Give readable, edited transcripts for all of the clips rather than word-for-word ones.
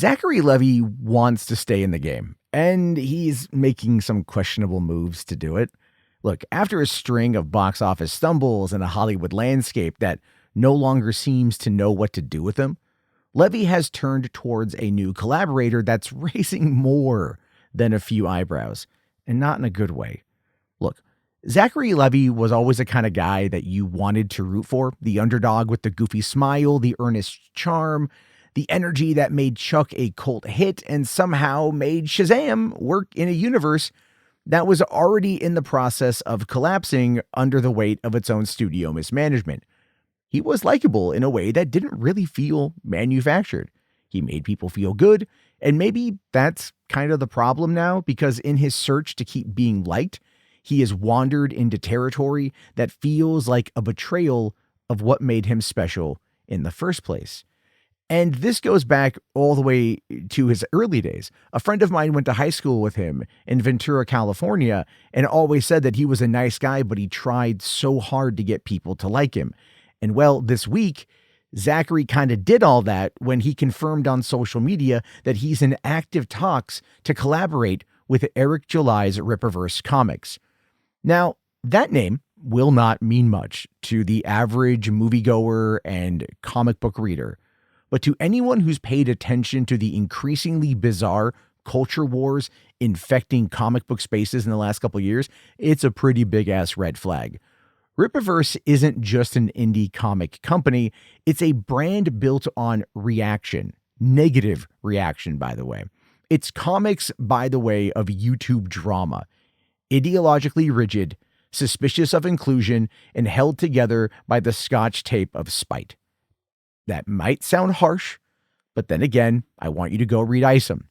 Zachary Levi wants to stay in the game, and he's making some questionable moves to do it. Look, after a string of box office stumbles and a Hollywood landscape that no longer seems to know what to do with him, Levi has turned towards a new collaborator that's raising more than a few eyebrows, and not in a good way. Look, Zachary Levi was always the kind of guy that you wanted to root for, the underdog with the goofy smile, the earnest charm, the energy that made Chuck a cult hit and somehow made Shazam work in a universe that was already in the process of collapsing under the weight of its own studio mismanagement. He was likable in a way that didn't really feel manufactured. He made people feel good, and maybe that's kind of the problem now, because in his search to keep being liked, he has wandered into territory that feels like a betrayal of what made him special in the first place. And this goes back all the way to his early days. A friend of mine went to high school with him in Ventura, California, and always said that he was a nice guy, but he tried so hard to get people to like him. And well, this week, Zachary kind of did all that when he confirmed on social media that he's in active talks to collaborate with Eric July's Ripverse comics. Now, that name will not mean much to the average moviegoer and comic book reader, but to anyone who's paid attention to the increasingly bizarre culture wars infecting comic book spaces in the last couple of years, it's a pretty big-ass red flag. Rippaverse isn't just an indie comic company, it's a brand built on reaction. Negative reaction, by the way. It's comics by the way of YouTube drama. Ideologically rigid, suspicious of inclusion, and held together by the scotch tape of spite. That might sound harsh, but then again, I want you to go read Isom.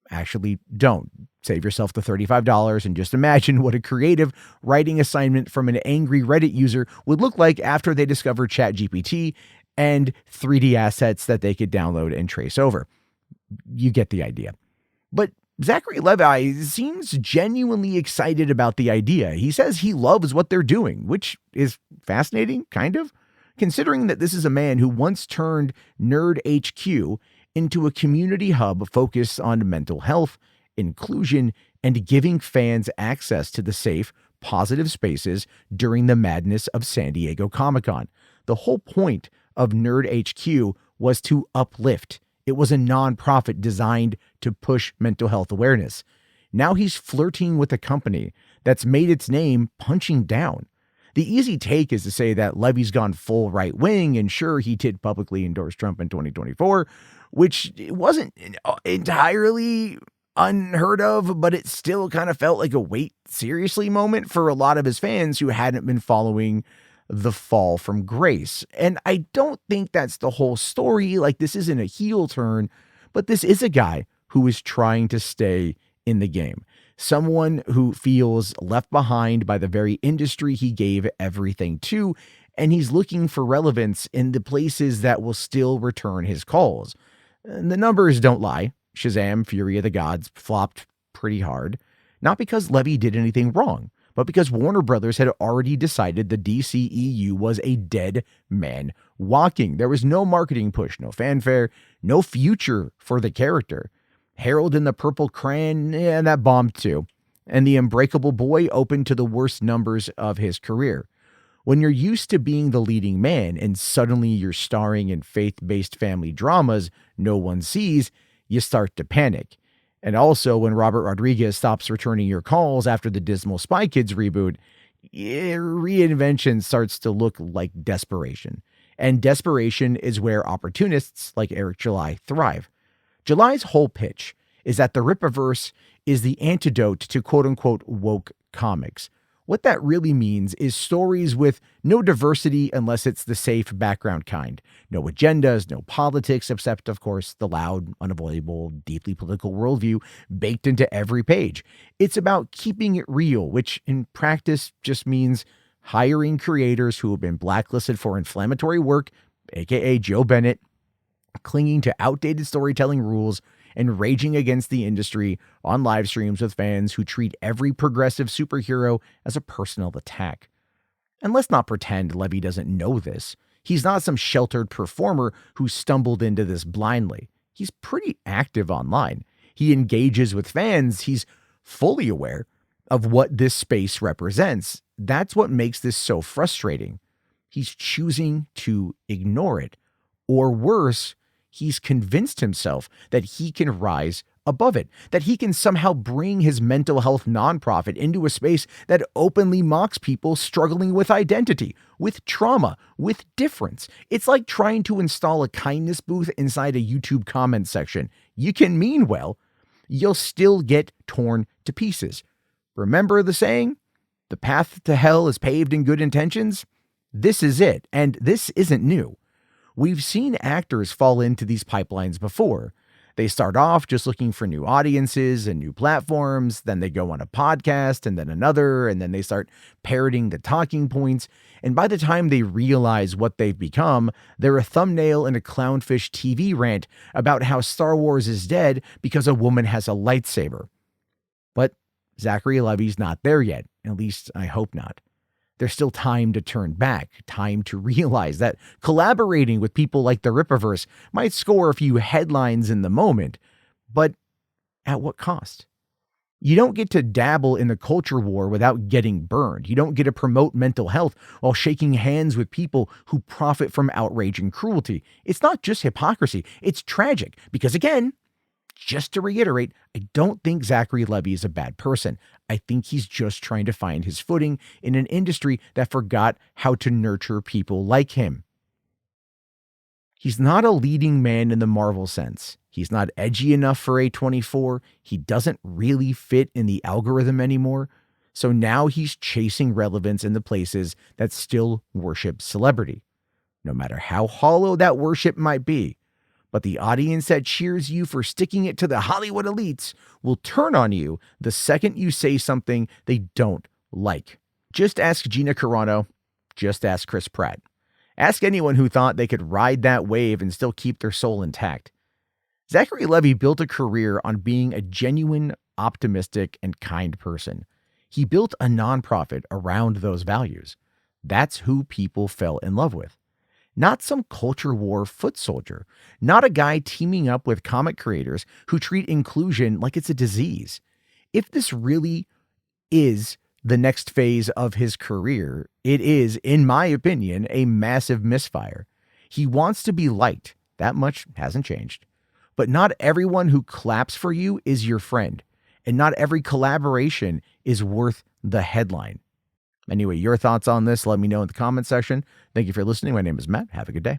Actually, don't. Save yourself the $35 and just imagine what a creative writing assignment from an angry Reddit user would look like after they discovered ChatGPT and 3D assets that they could download and trace over. You get the idea. But Zachary Levi seems genuinely excited about the idea. He says he loves what they're doing, which is fascinating, kind of, considering that this is a man who once turned Nerd HQ into a community hub focused on mental health, inclusion, and giving fans access to the safe, positive spaces during the madness of San Diego Comic-Con. The whole point of Nerd HQ was to uplift. It was a nonprofit designed to push mental health awareness. Now he's flirting with a company that's made its name punching down. The easy take is to say that Levy's gone full right wing, and sure, he did publicly endorse Trump in 2024, which wasn't entirely unheard of, but it still kind of felt like a wait seriously moment for a lot of his fans who hadn't been following the fall from grace. And I don't think that's the whole story. Like, this isn't a heel turn, but this is a guy who is trying to stay in the game. Someone who feels left behind by the very industry he gave everything to, and he's looking for relevance in the places that will still return his calls. And the numbers don't lie. Shazam, Fury of the Gods flopped pretty hard, not because Levi did anything wrong, but because Warner Brothers had already decided the DCEU was a dead man walking. There was no marketing push, no fanfare, no future for the character. Harold in the Purple Crayon, that bombed too. And the Unbreakable Boy opened to the worst numbers of his career. When you're used to being the leading man and suddenly you're starring in faith-based family dramas no one sees, you start to panic. And also, when Robert Rodriguez stops returning your calls after the dismal Spy Kids reboot, reinvention starts to look like desperation. And desperation is where opportunists like Eric July thrive. July's whole pitch is that the Rippaverse is the antidote to quote-unquote woke comics. What that really means is stories with no diversity unless it's the safe background kind. No agendas, no politics, except, of course, the loud, unavoidable, deeply political worldview baked into every page. It's about keeping it real, which in practice just means hiring creators who have been blacklisted for inflammatory work, aka Joe Bennett, clinging to outdated storytelling rules, and raging against the industry on live streams with fans who treat every progressive superhero as a personal attack. And let's not pretend Levi doesn't know this. He's not some sheltered performer who stumbled into this blindly. He's pretty active online. He engages with fans. He's fully aware of what this space represents. That's what makes this so frustrating. He's choosing to ignore it. Or worse, he's convinced himself that he can rise above it, that he can somehow bring his mental health nonprofit into a space that openly mocks people struggling with identity, with trauma, with difference. It's like trying to install a kindness booth inside a YouTube comment section. You can mean well, you'll still get torn to pieces. Remember the saying? The path to hell is paved in good intentions? This is it, and this isn't new. We've seen actors fall into these pipelines before. They start off just looking for new audiences and new platforms, then they go on a podcast and then another, and then they start parroting the talking points. And by the time they realize what they've become, they're a thumbnail in a clownfish TV rant about how Star Wars is dead because a woman has a lightsaber. But Zachary Levi's not there yet, at least I hope not. There's still time to turn back, time to realize that collaborating with people like the Rippaverse might score a few headlines in the moment, but at what cost? You don't get to dabble in the culture war without getting burned. You don't get to promote mental health while shaking hands with people who profit from outrage and cruelty. It's not just hypocrisy, it's tragic because, again, just to reiterate, I don't think Zachary Levi is a bad person. I think he's just trying to find his footing in an industry that forgot how to nurture people like him. He's not a leading man in the Marvel sense. He's not edgy enough for A24. He doesn't really fit in the algorithm anymore. So now he's chasing relevance in the places that still worship celebrity, no matter how hollow that worship might be. But the audience that cheers you for sticking it to the Hollywood elites will turn on you the second you say something they don't like. Just ask Gina Carano. Just ask Chris Pratt. Ask anyone who thought they could ride that wave and still keep their soul intact. Zachary Levi built a career on being a genuine, optimistic, and kind person. He built a nonprofit around those values. That's who people fell in love with. Not some culture war foot soldier, not a guy teaming up with comic creators who treat inclusion like it's a disease. If this really is the next phase of his career, it is, in my opinion, a massive misfire. He wants to be liked. That much hasn't changed. But not everyone who claps for you is your friend, and not every collaboration is worth the headline. Anyway, your thoughts on this, let me know in the comment section. Thank you for listening. My name is Matt. Have a good day.